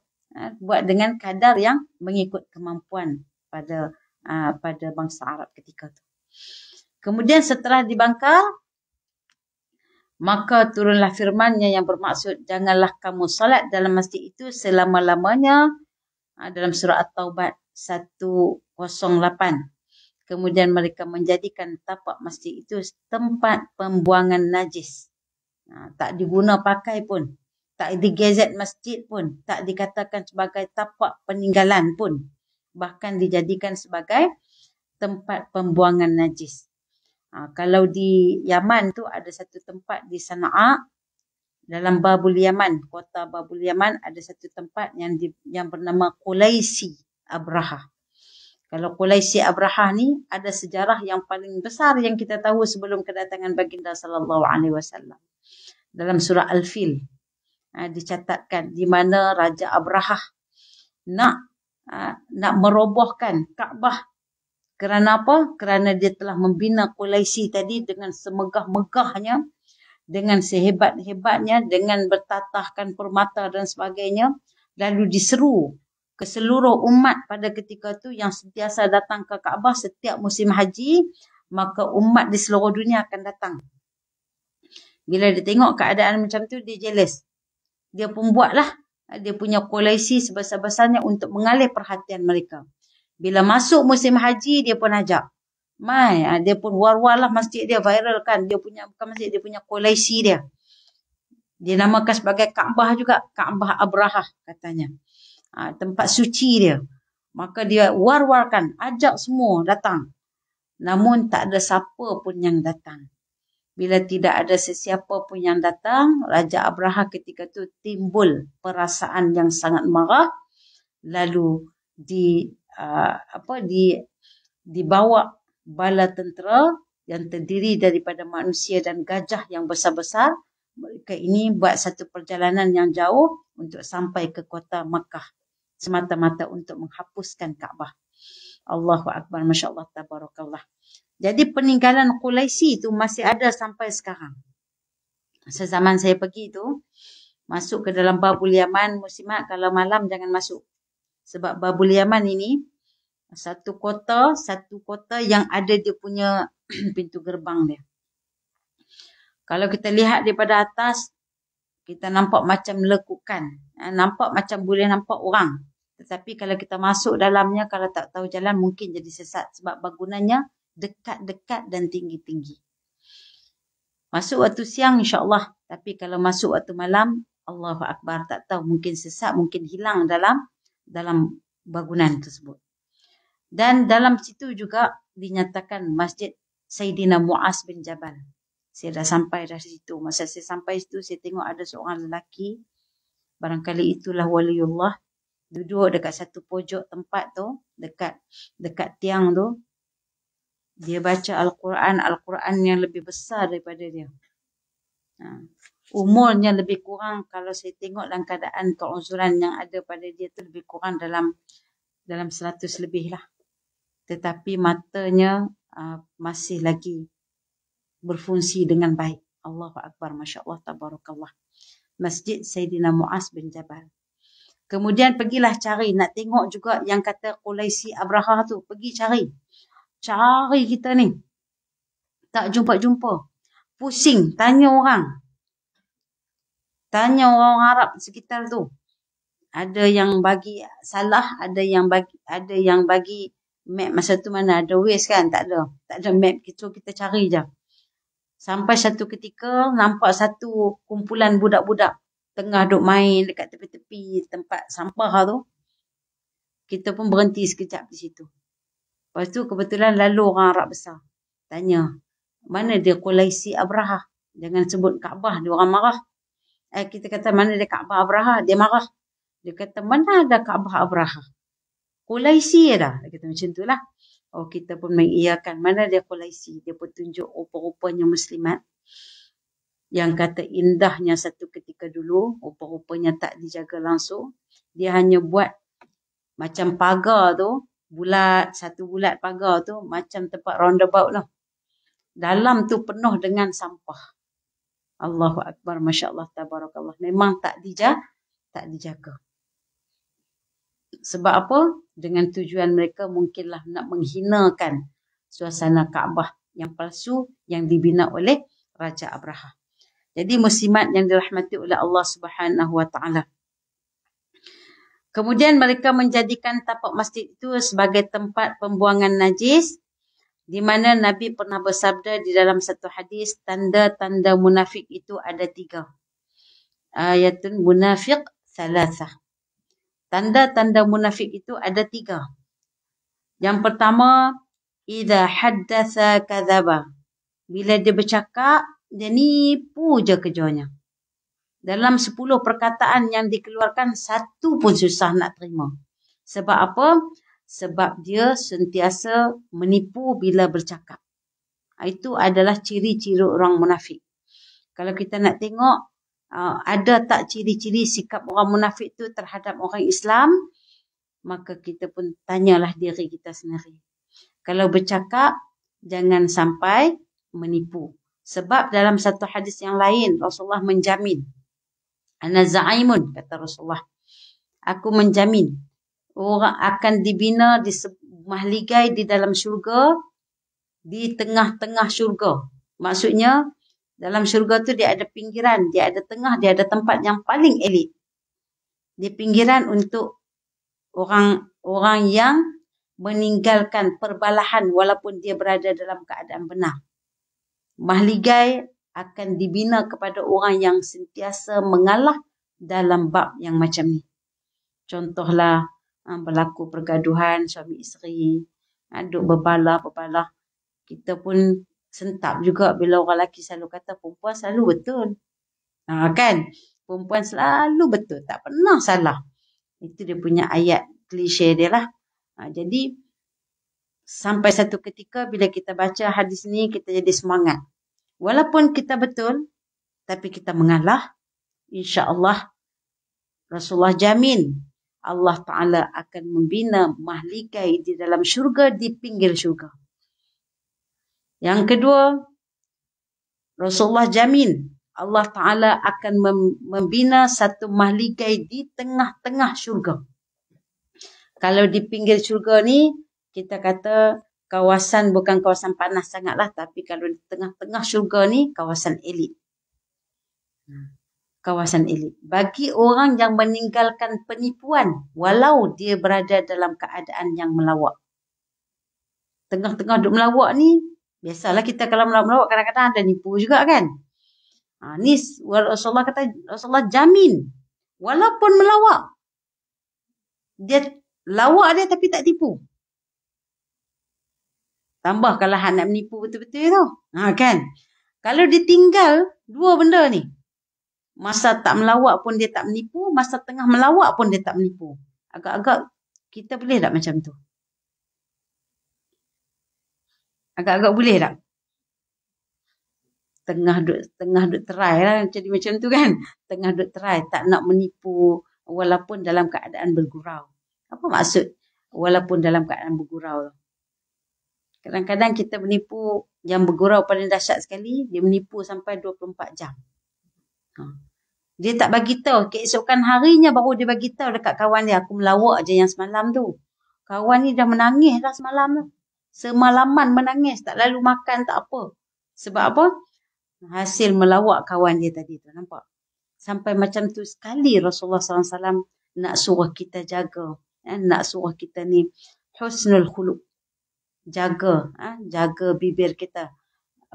Buat dengan kadar yang mengikut kemampuan pada bangsa Arab ketika tu. Kemudian setelah dibakar, maka turunlah firman-Nya yang bermaksud, janganlah kamu salat dalam masjid itu selama-lamanya, dalam surah At-Taubah 108. Kemudian mereka menjadikan tapak masjid itu tempat pembuangan najis. Tak diguna pakai pun, tak digezet masjid pun, tak dikatakan sebagai tapak peninggalan pun, bahkan dijadikan sebagai tempat pembuangan najis. Kalau di Yaman tu ada satu tempat di Sana'a, dalam Babul Yaman, kota Babul Yaman, ada satu tempat yang bernama Qulaisi Abraha. Kalau Qulaisi Abraha ni ada sejarah yang paling besar yang kita tahu sebelum kedatangan baginda sallallahu alaihi wasallam. dalam surah Al-Fil. Dicatatkan di mana Raja Abrahah nak merobohkan Kaabah. Kerana apa? Kerana dia telah membina Quraisy tadi dengan semegah-megahnya, dengan sehebat-hebatnya, dengan bertatahkan permata dan sebagainya. Lalu diseru ke seluruh umat pada ketika itu yang sentiasa datang ke Kaabah setiap musim haji, maka umat di seluruh dunia akan datang. Bila dia tengok keadaan macam tu, dia jealous. Dia pun buatlah dia punya Quraisy sebesar-besarnya untuk mengalih perhatian mereka. Bila masuk musim haji, dia pun ajak. Dia pun war-war lah masjid dia, viral kan. Dia punya, bukan masjid, dia punya Quraisy dia. Dia namakan sebagai Kaabah juga. Kaabah Abrahah katanya. Tempat suci dia. Maka dia war-warkan, ajak semua datang. Namun tak ada siapa pun yang datang. Bila tidak ada sesiapa pun yang datang, Raja Abrahah ketika itu timbul perasaan yang sangat marah. Lalu dibawa bala tentera yang terdiri daripada manusia dan gajah yang besar-besar. Mereka ini buat satu perjalanan yang jauh untuk sampai ke kota Makkah. Semata-mata untuk menghapuskan Kaabah. Allahu Akbar, Masya Allah, Tabarakallah. Jadi peninggalan Quraisy itu masih ada sampai sekarang. Sezaman saya pergi itu, masuk ke dalam Babul Yaman, muslimat kalau malam jangan masuk. Sebab Babul Yaman ini, satu kota yang ada dia punya pintu gerbang dia. Kalau kita lihat daripada atas, kita nampak macam lekukan. Nampak macam boleh nampak orang. Tetapi kalau kita masuk dalamnya, kalau tak tahu jalan, mungkin jadi sesat. Sebab bangunannya dekat-dekat dan tinggi-tinggi. Masuk waktu siang, insyaAllah. Tapi kalau masuk waktu malam, Allahu Akbar, tak tahu. Mungkin sesat, mungkin hilang dalam bangunan tersebut. Dan dalam situ juga dinyatakan Masjid Sayyidina Mu'az bin Jabal. Saya dah sampai dari situ. Masa saya sampai situ, saya tengok ada seorang lelaki. Barangkali itulah waliullah. Duduk dekat satu pojok tempat tu. Dekat tiang tu. Dia baca Al-Quran yang lebih besar daripada dia. Umurnya lebih kurang, kalau saya tengok dalam keadaan keuzuran yang ada pada dia tu lebih kurang dalam 100 lebih lah. Tetapi matanya masih lagi berfungsi dengan baik. Allahu Akbar, Masya Allah, Tabarakallah. Masjid Sayyidina Mu'az bin Jabal. Kemudian pergilah cari, nak tengok juga yang kata Quraisy Abrahah tu. Pergi cari kita ni. Tak jumpa-jumpa. Pusing, tanya orang Arab sekitar tu. Ada yang bagi salah, ada yang bagi map masa tu mana ada Waze kan, tak ada map, kita cari je. Sampai satu ketika nampak satu kumpulan budak-budak tengah duk main dekat tepi-tepi tempat sampah tu. Kita pun berhenti sekejap di situ. Lepas tu kebetulan lalu orang Arab besar. Tanya, mana dia Quraisy Abrahah? Jangan sebut Kaabah, dia orang marah. Kita kata, mana dia Kaabah Abrahah? Dia marah. Dia kata, mana ada Kaabah Abrahah? Quraisy dah. Dia kata macam tu lah. Kita pun mengiyakan, mana dia Quraisy? Dia pun tunjuk rupa-rupanya muslimat. Yang kata indahnya satu ketika dulu, rupa-rupanya tak dijaga langsung. Dia hanya buat macam pagar tu, satu bulat pagar tu, macam tempat roundabout lah. Dalam tu penuh dengan sampah. Allahu Akbar, Masya Allah, Tabarakallah. Memang tak dijaga. Sebab apa? Dengan tujuan mereka mungkinlah nak menghinakan suasana Kaabah yang palsu yang dibina oleh Raja Abrahah. Jadi muslimat yang dirahmati oleh Allah Subhanahu Wa Taala. Kemudian mereka menjadikan tapak masjid itu sebagai tempat pembuangan najis, di mana Nabi pernah bersabda di dalam satu hadis, tanda-tanda munafik itu ada 3. Ayatun munafiq salasah. Tanda-tanda munafik itu ada 3. Yang pertama, idza haddatsa kadzaba. Bila dia bercakap, dia nipu je kerjanya. Dalam 10 perkataan yang dikeluarkan, 1 pun susah nak terima. Sebab apa? Sebab dia sentiasa menipu bila bercakap. Itu adalah ciri-ciri orang munafik. Kalau kita nak tengok ada tak ciri-ciri sikap orang munafik tu terhadap orang Islam, maka kita pun tanyalah diri kita sendiri. Kalau bercakap, jangan sampai menipu. Sebab dalam satu hadis yang lain, Rasulullah menjamin. Ana za'imun, kata Rasulullah. Aku menjamin orang akan dibina di mahligai di dalam syurga, di tengah-tengah syurga. Maksudnya, dalam syurga tu dia ada pinggiran, dia ada tengah, dia ada tempat yang paling elit. Di pinggiran untuk orang-orang yang meninggalkan perbalahan walaupun dia berada dalam keadaan benar. Mahligai akan dibina kepada orang yang sentiasa mengalah dalam bab yang macam ni. Contohlah, berlaku pergaduhan suami isteri, duk berbalah. Kita pun sentap juga bila orang lelaki selalu kata perempuan selalu betul. Kan? Perempuan selalu betul, tak pernah salah. Itu dia punya ayat klise dia lah. Jadi, sampai satu ketika bila kita baca hadis ni, kita jadi semangat. Walaupun kita betul, tapi kita mengalah, insya-Allah Rasulullah jamin Allah Ta'ala akan membina mahligai di dalam syurga, di pinggir syurga. Yang kedua, Rasulullah jamin Allah Ta'ala akan membina satu mahligai di tengah-tengah syurga. Kalau di pinggir syurga ni, kita kata kawasan bukan kawasan panas sangatlah, tapi kalau di tengah-tengah syurga ni, kawasan elit. Kawasan elit. Bagi orang yang meninggalkan penipuan, walau dia berada dalam keadaan yang melawak. Tengah-tengah duk melawak ni, biasalah kita kalau melawak kadang-kadang ada nipu juga kan. Ni Rasulullah kata, Rasulullah jamin, walaupun melawak, dia lawak dia tapi tak tipu. Tambah kalau nak menipu betul-betul tu. Kan? Kalau ditinggal dua benda ni. Masa tak melawak pun dia tak menipu, masa tengah melawak pun dia tak menipu. Agak-agak kita boleh tak macam tu? Agak-agak boleh tak? Tengah duk try lah jadi macam tu kan. Tengah duk try, tak nak menipu walaupun dalam keadaan bergurau. Apa maksud walaupun dalam keadaan bergurau? Kadang-kadang kita menipu yang bergurau paling dahsyat sekali, dia menipu sampai 24 jam. Dia tak bagi tahu, keesokan harinya baru dia bagi tahu dekat kawan dia, aku melawak je yang semalam tu. Kawan ni dah menangis dah semalam tu. Semalaman menangis, tak lalu makan, tak apa. Sebab apa? Hasil melawak kawan dia tadi tu, nampak? Sampai macam tu sekali Rasulullah SAW nak suruh kita jaga. Nak suruh kita ni husnul khuluq. Jaga bibir kita.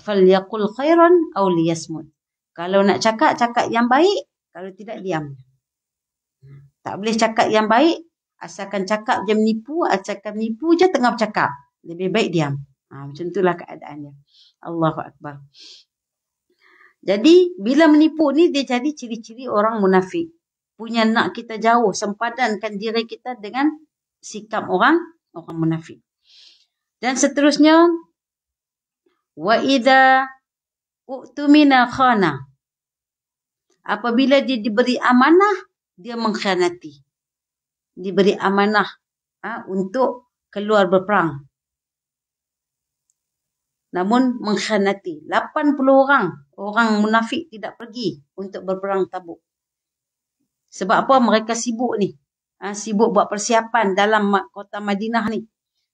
Falyaqul khairan aw liyasmut. Kalau nak cakap yang baik. Kalau tidak, diam. Tak boleh cakap yang baik. Asalkan cakap je menipu. Asalkan menipu je tengah bercakap. Lebih baik diam. Macam itulah keadaannya. Allahu Akbar. Jadi, bila menipu ni, dia jadi ciri-ciri orang munafik. Punya nak kita jauh. Sempadankan diri kita dengan sikap orang munafik. Dan seterusnya, wa idza u'tumina khana. Apabila dia diberi amanah, dia mengkhianati. Diberi amanah untuk keluar berperang. Namun mengkhianati. 80 orang munafik tidak pergi untuk berperang Tabuk. Sebab apa? Mereka sibuk ni. Sibuk buat persiapan dalam kota Madinah ni.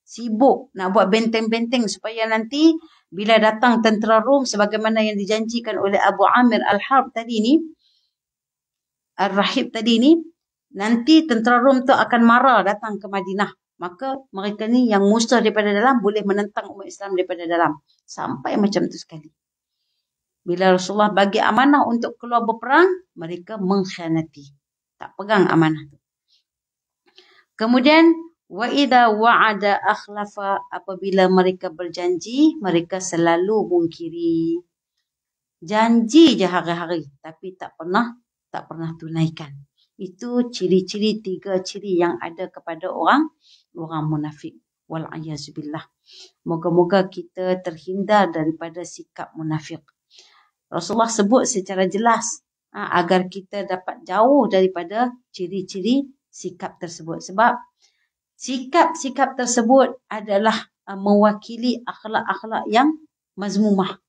Sibuk nak buat benteng-benteng supaya nanti bila datang tentera Rom sebagaimana yang dijanjikan oleh Abu Amir Al-Harb tadi ni, Al-Rahib tadi ni, nanti tentera Rom tu akan marah datang ke Madinah. Maka mereka ni yang musuh daripada dalam boleh menentang umat Islam daripada dalam. Sampai macam tu sekali. Bila Rasulullah bagi amanah untuk keluar berperang, mereka mengkhianati. Tak pegang amanah tu. Kemudian, wa idza wa'ada akhlafa, apabila mereka berjanji, mereka selalu mungkiri. Janji je hari-hari, tapi tak pernah tunaikan. Itu ciri-ciri, 3 ciri yang ada kepada orang munafik. Wal'ayazubillah. Moga-moga kita terhindar daripada sikap munafik. Rasulullah sebut secara jelas agar kita dapat jauh daripada ciri-ciri sikap tersebut. Sebab sikap-sikap tersebut adalah mewakili akhlak-akhlak yang mazmumah,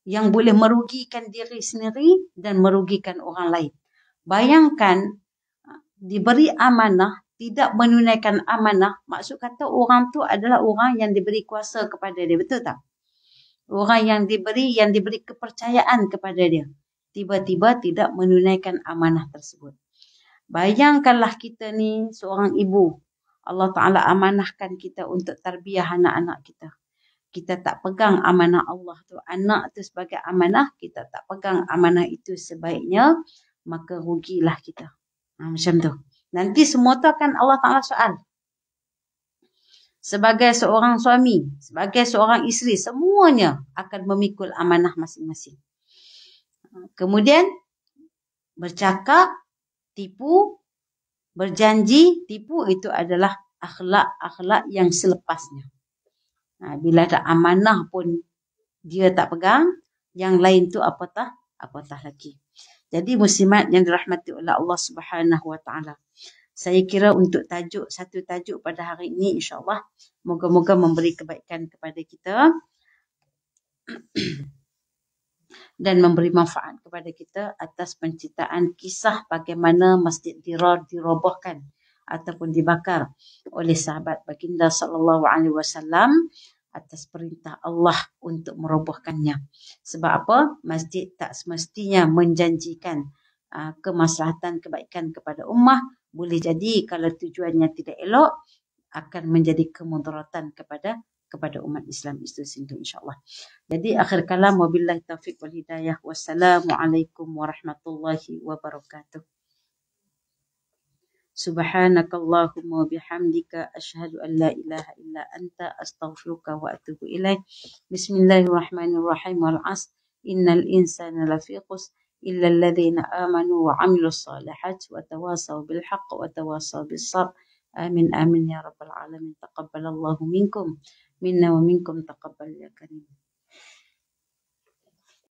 yang boleh merugikan diri sendiri dan merugikan orang lain. Bayangkan diberi amanah, tidak menunaikan amanah, maksud kata orang tu adalah orang yang diberi kuasa kepada dia, betul tak? Orang yang diberi kepercayaan kepada dia, tiba-tiba tidak menunaikan amanah tersebut. Bayangkanlah kita ni seorang ibu, Allah Ta'ala amanahkan kita untuk tarbiyah anak-anak kita. Kita tak pegang amanah Allah tu, anak tu sebagai amanah, kita tak pegang amanah itu sebaiknya, maka rugilah kita. Macam tu. Nanti semua tu akan Allah Ta'ala soal. Sebagai seorang suami, sebagai seorang isteri, semuanya akan memikul amanah masing-masing. Kemudian bercakap, tipu, berjanji, tipu, itu adalah akhlak-akhlak yang selepasnya. Bila ada amanah pun dia tak pegang, yang lain tu apatah lagi. Jadi muslimat yang dirahmati oleh Allah Subhanahu Wa Taala, saya kira untuk satu tajuk pada hari ini, insya-Allah moga-moga memberi kebaikan kepada kita dan memberi manfaat kepada kita atas penceritaan kisah bagaimana Masjid Dirar dirobohkan ataupun dibakar oleh sahabat baginda sallallahu alaihi wasallam atas perintah Allah untuk merobohkannya. Sebab apa? Masjid tak semestinya menjanjikan kemaslahatan kebaikan kepada ummah. Boleh jadi kalau tujuannya tidak elok, akan menjadi kemudaratan kepada umat Islam itu sendiri, insyaAllah. Jadi akhir kalam, wabillahi taufiq wal hidayah. Wassalamualaikum warahmatullahi wabarakatuh. Subhanakallahumma bihamdika asyhadu an la ilaha illa anta astaghfiruka wa atubu ilaik. Bismillahirrahmanirrahim. Wal 'asr innal insana lafi khusr illa alladhina amanu wa 'amilus salihati wa tawasaw bil haqq wa tawasaw bis sabr. Amin amin ya rabbal alamin. Taqabbalallahu minkum minna wa minkum taqabbal ya karim.